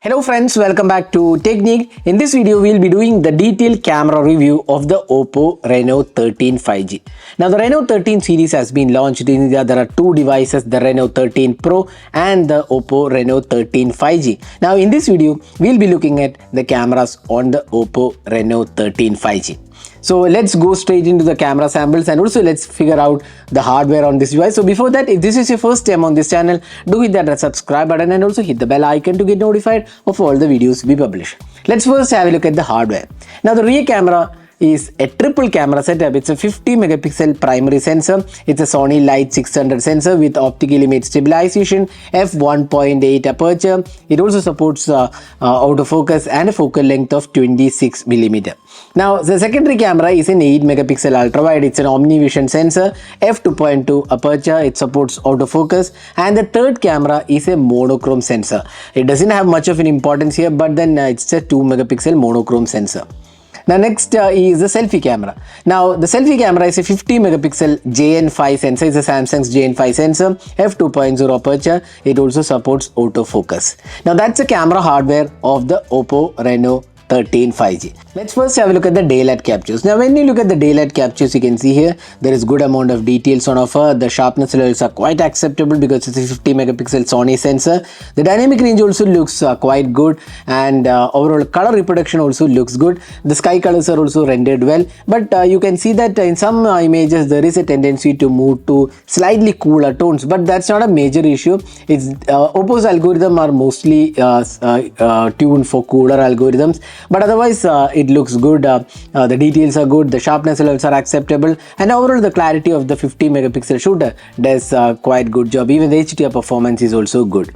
Hello friends, welcome back to Technique. In this video, we'll be doing the detailed camera review of the Oppo Reno 13 5G. Now the Reno 13 series has been launched in India. There are two devices, the Reno 13 Pro and the Oppo Reno 13 5G. Now in this video, we'll be looking at the cameras on the Oppo Reno 13 5G. So let's go straight into the camera samples and also let's figure out the hardware on this device. So before that, if this is your first time on this channel, do hit that red subscribe button and also hit the bell icon to get notified of all the videos we publish. Let's first have a look at the hardware. Now the rear camera is a triple camera setup. It's a 50 megapixel primary sensor. It's a Sony Light 600 sensor with optical image stabilization, f1.8 aperture. It also supports autofocus and a focal length of 26 millimeter. Now the secondary camera is an 8 megapixel ultra wide. It's an OmniVision sensor, f2.2 aperture. It supports autofocus, and the third camera is a monochrome sensor. It doesn't have much of an importance here, but then it's a 2 megapixel monochrome sensor. Now next is the selfie camera. Now the selfie camera is a 50 megapixel JN5 sensor. It's a Samsung's JN5 sensor, f2.0 aperture. It also supports autofocus. Now that's the camera hardware of the Oppo Reno 13 5G. Let's first have a look at the daylight captures. Now when you look at the daylight captures, you can see here there is good amount of details on offer. The sharpness levels are quite acceptable because it's a 50 megapixel Sony sensor. The dynamic range also looks quite good, and overall color reproduction also looks good. The sky colors are also rendered well, but you can see that in some images there is a tendency to move to slightly cooler tones, but that's not a major issue. It's Oppo's algorithm are mostly tuned for cooler algorithms, but otherwise it looks good. The details are good, the sharpness levels are acceptable, and overall the clarity of the 50 megapixel shooter does quite good job. Even the HDR performance is also good.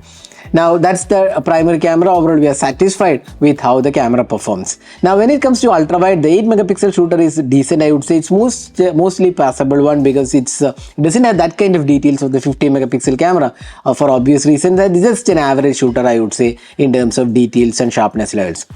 Now that's the primary camera. Overall we are satisfied with how the camera performs. Now when it comes to ultra wide, the 8 megapixel shooter is decent. I would say it's mostly passable one because it doesn't have that kind of details of the 50 megapixel camera for obvious reasons. That is just an average shooter, I would say, in terms of details and sharpness levels.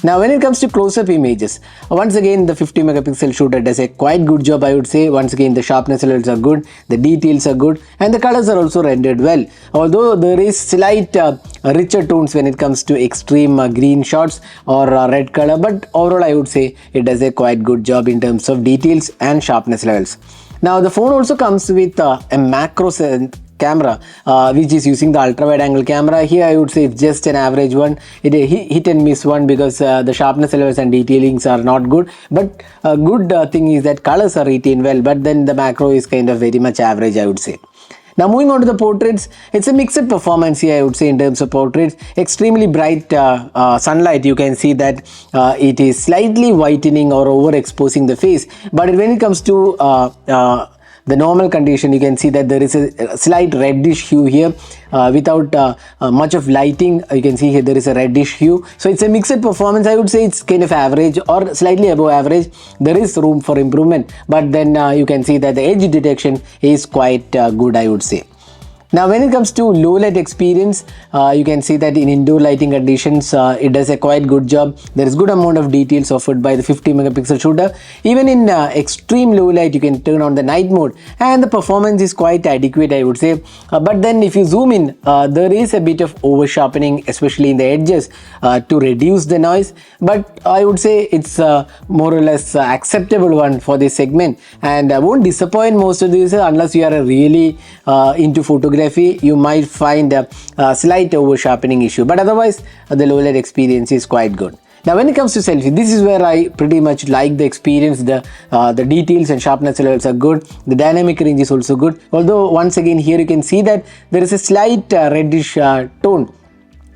Now when it comes to close-up images, once again the 50 megapixel shooter does a quite good job, I would say. Once again the sharpness levels are good, the details are good, and the colors are also rendered well. Although there is slight richer tones when it comes to extreme green shots or red color, but overall I would say it does a quite good job in terms of details and sharpness levels. Now the phone also comes with a macro camera which is using the ultra wide angle camera. Here I would say it's just an average one. It a hit and miss one because the sharpness levels and detailings are not good, but a good thing is that colors are retained well, but then the macro is kind of very much average, I would say. Now moving on to the portraits, it's a mixed performance here, I would say, in terms of portraits. Extremely bright sunlight, you can see that it is slightly whitening or overexposing the face, but when it comes to the normal condition, you can see that there is a slight reddish hue here without much of lighting. You can see here there is a reddish hue, so it's a mixed performance. I would say it's kind of average or slightly above average. There is room for improvement, but then you can see that the edge detection is quite good, I would say. Now when it comes to low light experience, you can see that in indoor lighting conditions it does a quite good job. There is good amount of details offered by the 50 megapixel shooter. Even in extreme low light, you can turn on the night mode and the performance is quite adequate, I would say. But then if you zoom in, there is a bit of over sharpening, especially in the edges to reduce the noise, but I would say it's more or less acceptable one for this segment, and won't disappoint most of these unless you are really into photography. You might find a slight over sharpening issue, but otherwise the low light experience is quite good. Now when it comes to selfie, this is where I pretty much like the experience. The details and sharpness levels are good. The dynamic range is also good, although once again here you can see that there is a slight reddish tone,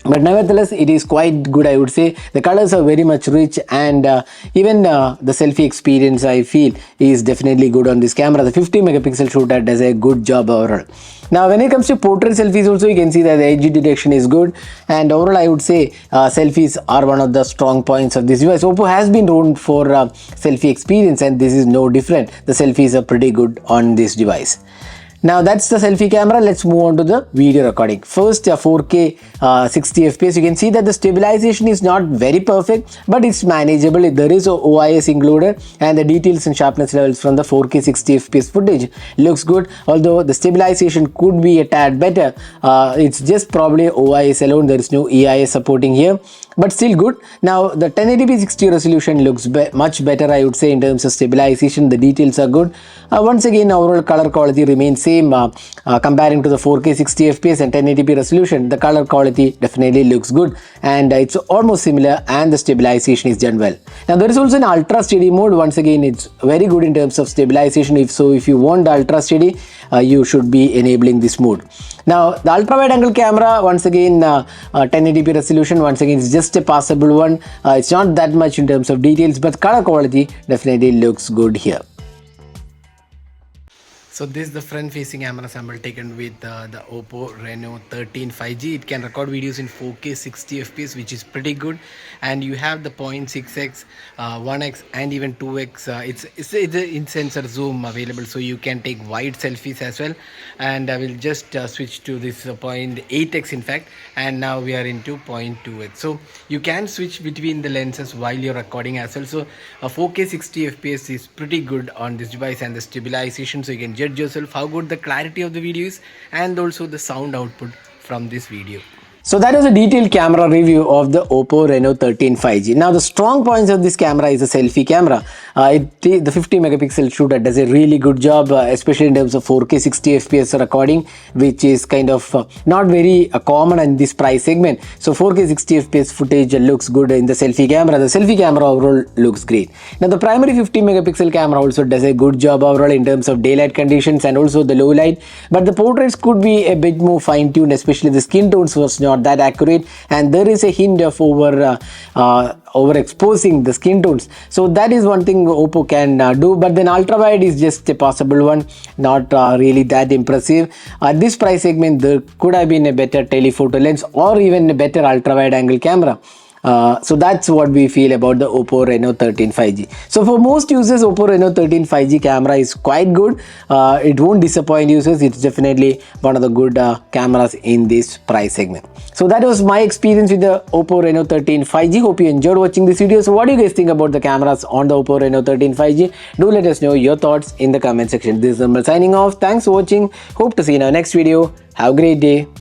but nevertheless it is quite good, I would say. The colors are very much rich, and even the selfie experience, I feel, is definitely good on this camera. The 50 megapixel shooter does a good job overall. Now when it comes to portrait selfies also, you can see that the edge detection is good, and overall I would say selfies are one of the strong points of this device. Oppo has been known for selfie experience, and this is no different. The selfies are pretty good on this device. Now that's the selfie camera. Let's move on to the video recording. First, 4K 60 FPS. You can see that the stabilization is not very perfect, but it's manageable. There is OIS included, and the details and sharpness levels from the 4K 60 FPS footage looks good. Although the stabilization could be a tad better. It's just probably OIS alone. There is no EIS supporting here, but still good. Now the 1080p 60 resolution looks much better, I would say, in terms of stabilization. The details are good. Once again, overall color quality remains same. Comparing to the 4K 60 FPS and 1080p resolution, the color quality definitely looks good, and it's almost similar, and the stabilization is done well. Now there is also an ultra steady mode. Once again, it's very good in terms of stabilization. If you want the ultra steady, you should be enabling this mode. Now the ultra wide angle camera, once again 1080p resolution, once again it's just a passable one. It's not that much in terms of details, but color quality definitely looks good here. So this is the front facing camera sample taken with the Oppo Reno 13 5G. It can record videos in 4K 60 FPS, which is pretty good, and you have the 0.6x, 1x and even 2x. It's a in-sensor zoom available, so you can take wide selfies as well. And I will just switch to this 0.8x in fact, and now we are into 0.2x. So you can switch between the lenses while you're recording as well. So 4K 60 FPS is pretty good on this device, and the stabilization, so you can judge yourself how good the clarity of the video is, and also the sound output from this video. So that was a detailed camera review of the Oppo Reno 13 5G. Now the strong points of this camera is a selfie camera. The 50 megapixel shooter does a really good job, especially in terms of 4K 60 FPS recording, which is kind of not very common in this price segment. So 4K 60 FPS footage looks good in the selfie camera. The selfie camera overall looks great. Now the primary 50 megapixel camera also does a good job overall in terms of daylight conditions and also the low light, but the portraits could be a bit more fine-tuned, especially the skin tones was not that accurate, and there is a hint of overexposing the skin tones. So that is one thing Oppo can do, but then ultra wide is just a possible one, not really that impressive. At this price segment, there could have been a better telephoto lens or even a better ultra wide angle camera. So that's what we feel about the Oppo Reno 13 5G. So for most users, Oppo Reno 13 5G camera is quite good. It won't disappoint users. It's definitely one of the good cameras in this price segment. So that was my experience with the Oppo Reno 13 5G. Hope you enjoyed watching this video. So what do you guys think about the cameras on the Oppo Reno 13 5G? Do let us know your thoughts in the comment section. This is Nirmal signing off. Thanks for watching. Hope to see you in our next video. Have a great day.